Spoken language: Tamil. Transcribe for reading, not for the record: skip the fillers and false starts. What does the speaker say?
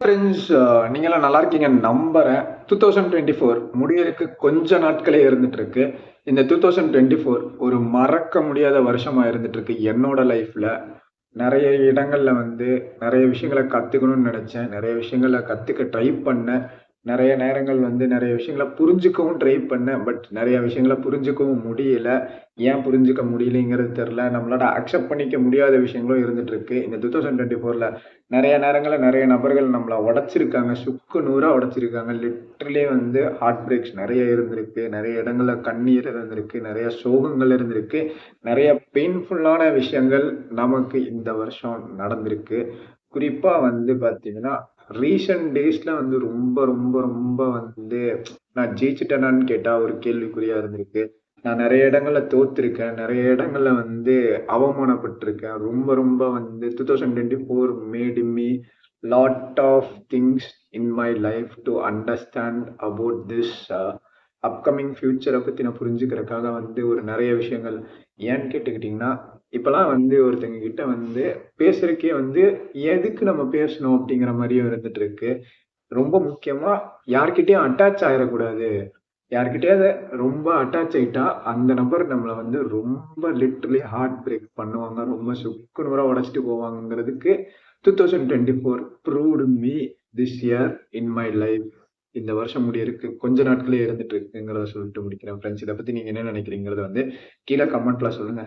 ஃப்ரெண்ட்ஸ், நீங்களாம் நல்லா இருக்கீங்கன்னு நம்புறேன். 2024 முடியறதுக்கு கொஞ்ச நாட்களே இருந்துட்டு இருக்கு. இந்த 2024 ஒரு மறக்க முடியாத வருஷமா இருந்துட்டு இருக்கு என்னோட லைஃப்ல. நெறைய இடங்கள்ல வந்து நெறைய விஷயங்கள கத்துக்கணும்னு நெனச்சேன். நெறைய விஷயங்கள கத்துக்க ட்ரை பண்ணேன். நெறைய நேரங்கள் வந்து நெறைய விஷயங்கள புரிஞ்சுக்கவும் ட்ரை பண்ணேன். பட் நெறைய விஷயங்கள புரிஞ்சுக்கவும் முடியல. ஏன் புரிஞ்சுக்க முடியலைங்கிறது தெரியல. நம்மளால அக்செப்ட் பண்ணிக்க முடியாத விஷயங்களும் இருந்துட்டு இருக்கு. இந்த 2024ல நெறைய நேரங்கள்ல நெறைய நபர்கள் நம்மள உடைச்சிருக்காங்க. சுக்கு நூறா உடைச்சிருக்காங்க. லிட்டரலி வந்து ஹார்ட் பிரேக்ஸ் நெறைய இருந்திருக்கு. நெறைய இடங்கள்ல கண்ணீர் இருந்திருக்கு. நெறைய சோகங்கள் இருந்திருக்கு. நெறைய பெயின்ஃபுல்லான விஷயங்கள் நமக்கு இந்த வருஷம் நடந்திருக்கு. குறிப்பா வந்து பார்த்தீங்கன்னா, ரீசென்ட் டேஸ்ல வந்து ரொம்ப ரொம்ப ரொம்ப வந்து நான் ஜெயிச்சுட்டேனான்னு கேட்டா ஒரு கேள்விக்குறியா இருந்திருக்கு. நான் நெறைய இடங்கள்ல தோத்துருக்கேன். நெறைய இடங்கள்ல வந்து அவமானப்பட்டுருக்கேன். ரொம்ப ரொம்ப வந்து 2024 made me lot of things in my life to understand about this upcoming ஃபியூச்சர பத்தி நான் புரிஞ்சுக்கிறதுக்காக வந்து ஒரு நெறைய விஷயங்கள் ஏன்னு கேட்டுக்கிட்டீங்கன்னா, இப்பலாம் வந்து ஒருத்தங்க கிட்ட வந்து பேசுறதுக்கே வந்து எதுக்கு நம்ம பேசணும் அப்படிங்கிற மாரியும் இருந்துட்டு இருக்கு. ரொம்ப முக்கியமா யார்கிட்டயும் அட்டாச் ஆயிறக்கூடாது. யார்கிட்டயாவது ரொம்ப அட்டாச் ஆயிட்டா, அந்த நபர் நம்மள வந்து ரொம்ப லிட்டரலி ஹார்ட் பிரேக் பண்ணுவாங்க. ரொம்ப சுக்கு நூறா உடைச்சுட்டு போவாங்கங்கிறதுக்கு 2024 proved me this year in my life. இந்த வருஷம் முடியறதுக்கு கொஞ்ச நாட்களே இருந்துட்டு இருக்குங்கிறத சொல்லிட்டு முடிக்கிறேன் ஃப்ரெண்ட்ஸ். இத பத்தி நீங்க என்ன நினைக்கிறீங்கிறத வந்து கீழ கமெண்ட்ல சொல்லுங்க.